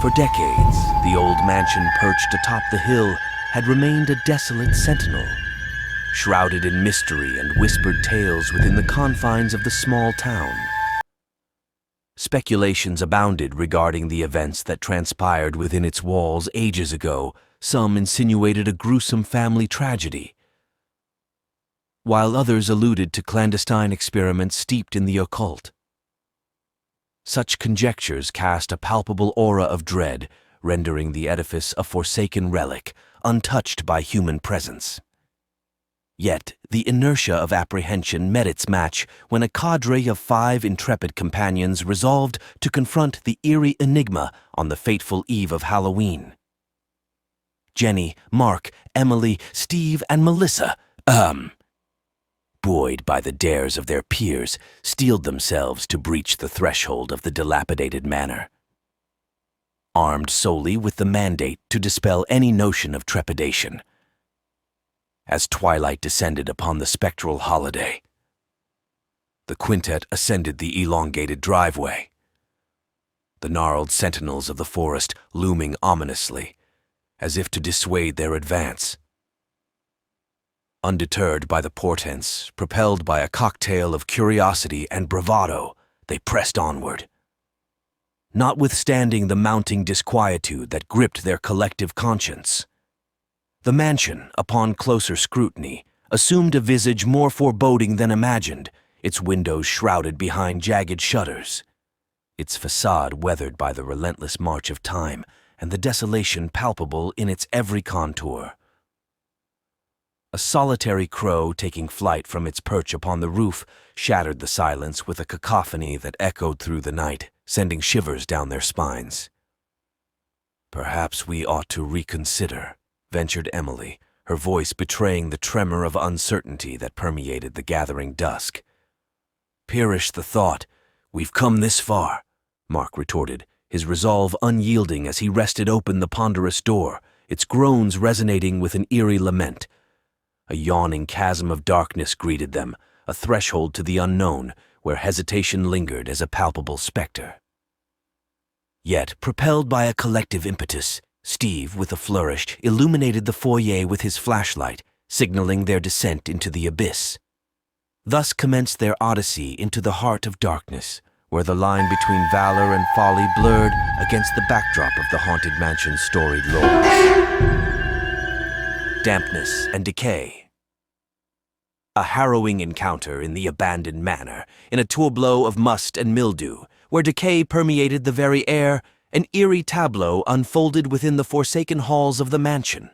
For decades, the old mansion perched atop the hill had remained a desolate sentinel, shrouded in mystery and whispered tales within the confines of the small town. Speculations abounded regarding the events that transpired within its walls ages ago. Some insinuated a gruesome family tragedy, while others alluded to clandestine experiments steeped in the occult. Such conjectures cast a palpable aura of dread, rendering the edifice a forsaken relic, untouched by human presence. Yet, the inertia of apprehension met its match when a cadre of 5 intrepid companions resolved to confront the eerie enigma on the fateful eve of Halloween. Jenny, Mark, Emily, Steve, and Melissa, buoyed by the dares of their peers, steeled themselves to breach the threshold of the dilapidated manor. Armed solely with the mandate to dispel any notion of trepidation. As twilight descended upon the spectral holiday, the quintet ascended the elongated driveway, the gnarled sentinels of the forest looming ominously, as if to dissuade their advance. Undeterred by the portents, propelled by a cocktail of curiosity and bravado, they pressed onward. Notwithstanding the mounting disquietude that gripped their collective conscience, the mansion, upon closer scrutiny, assumed a visage more foreboding than imagined, its windows shrouded behind jagged shutters, its facade weathered by the relentless march of time, and the desolation palpable in its every contour. A solitary crow taking flight from its perch upon the roof shattered the silence with a cacophony that echoed through the night, sending shivers down their spines. "Perhaps we ought to reconsider," ventured Emily, her voice betraying the tremor of uncertainty that permeated the gathering dusk. "Perish the thought. We've come this far," Mark retorted, his resolve unyielding as he wrested open the ponderous door, its groans resonating with an eerie lament. A yawning chasm of darkness greeted them, a threshold to the unknown, where hesitation lingered as a palpable specter. Yet, propelled by a collective impetus, Steve, with a flourish, illuminated the foyer with his flashlight, signaling their descent into the abyss. Thus commenced their odyssey into the heart of darkness, where the line between valor and folly blurred against the backdrop of the haunted mansion's storied lores. Dampness and decay. A harrowing encounter in the abandoned manor, in a tourbillon of must and mildew, where decay permeated the very air, an eerie tableau unfolded within the forsaken halls of the mansion.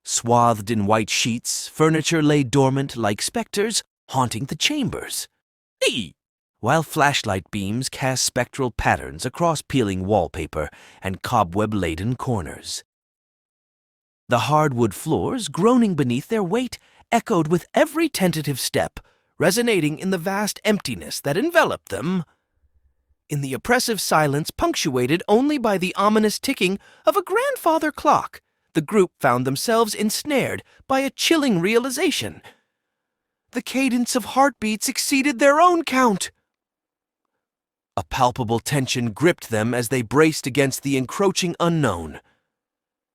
Swathed in white sheets, furniture lay dormant like specters haunting the chambers. While flashlight beams cast spectral patterns across peeling wallpaper and cobweb-laden corners. The hardwood floors, groaning beneath their weight, echoed with every tentative step, resonating in the vast emptiness that enveloped them. In the oppressive silence punctuated only by the ominous ticking of a grandfather clock, the group found themselves ensnared by a chilling realization. The cadence of heartbeats exceeded their own count. A palpable tension gripped them as they braced against the encroaching unknown.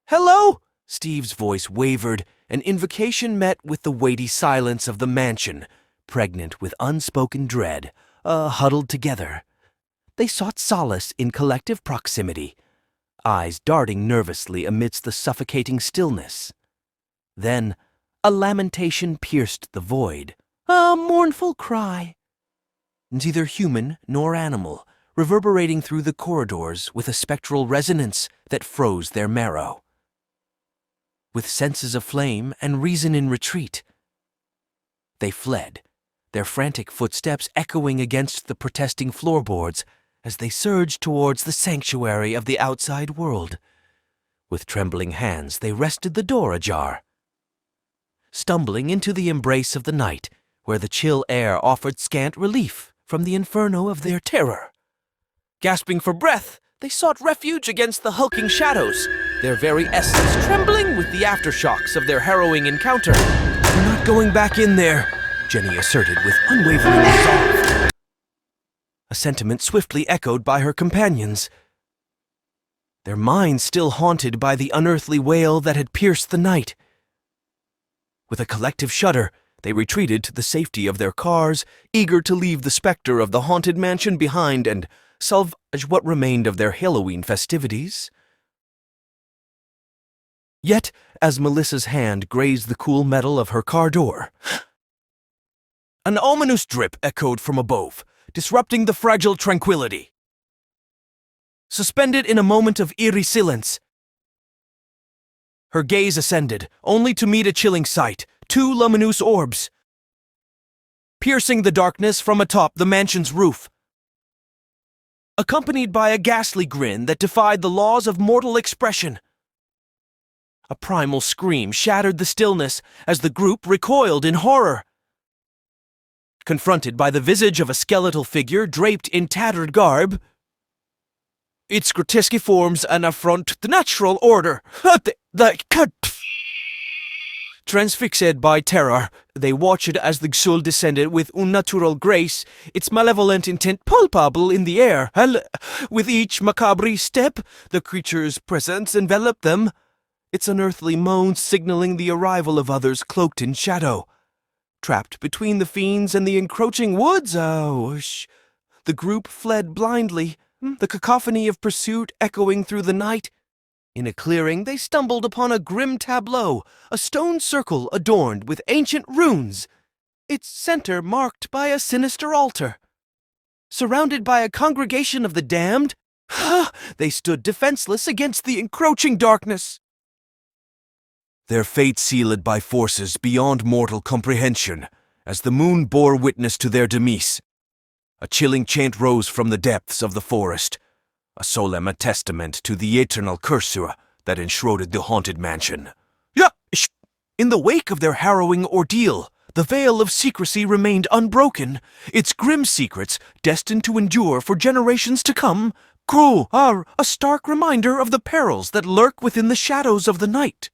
"Hello?" Steve's voice wavered, an invocation met with the weighty silence of the mansion, pregnant with unspoken dread, huddled together. They sought solace in collective proximity, eyes darting nervously amidst the suffocating stillness. Then, a lamentation pierced the void, a mournful cry. Neither human nor animal, reverberating through the corridors with a spectral resonance that froze their marrow. With senses aflame and reason in retreat, they fled, their frantic footsteps echoing against the protesting floorboards as they surged towards the sanctuary of the outside world. With trembling hands, they wrested the door ajar, stumbling into the embrace of the night, where the chill air offered scant relief from the inferno of their terror. Gasping for breath, they sought refuge against the hulking shadows, their very essence trembling with the aftershocks of their harrowing encounter. "We're not going back in there," Jenny asserted with unwavering resolve. A sentiment swiftly echoed by her companions. their minds still haunted by the unearthly wail that had pierced the night. With a collective shudder, they retreated to the safety of their cars, eager to leave the specter of the haunted mansion behind and salvage what remained of their Halloween festivities. Yet, as Melissa's hand grazed the cool metal of her car door, an ominous drip echoed from above, disrupting the fragile tranquility. Suspended in a moment of eerie silence, her gaze ascended, only to meet a chilling sight: two luminous orbs, piercing the darkness from atop the mansion's roof. Accompanied by a ghastly grin that defied the laws of mortal expression. A primal scream shattered the stillness as the group recoiled in horror. Confronted by the visage of a skeletal figure draped in tattered garb, its grotesque forms an affront to the natural order. Transfixed by terror, they watched as the soul descended with unnatural grace, its malevolent intent palpable in the air. With each macabre step, the creature's presence enveloped them, its unearthly moans signaling the arrival of others cloaked in shadow. Trapped between the fiends and the encroaching woods, the group fled blindly, the cacophony of pursuit echoing through the night. In a clearing, they stumbled upon a grim tableau, a stone circle adorned with ancient runes, its center marked by a sinister altar. Surrounded by a congregation of the damned, they stood defenseless against the encroaching darkness. Their fate sealed by forces beyond mortal comprehension, as the moon bore witness to their demise. A chilling chant rose from the depths of the forest, a solemn testament to the eternal curse that enshrouded the haunted mansion. In the wake of their harrowing ordeal, the veil of secrecy remained unbroken, its grim secrets destined to endure for generations to come, a stark reminder of the perils that lurk within the shadows of the night.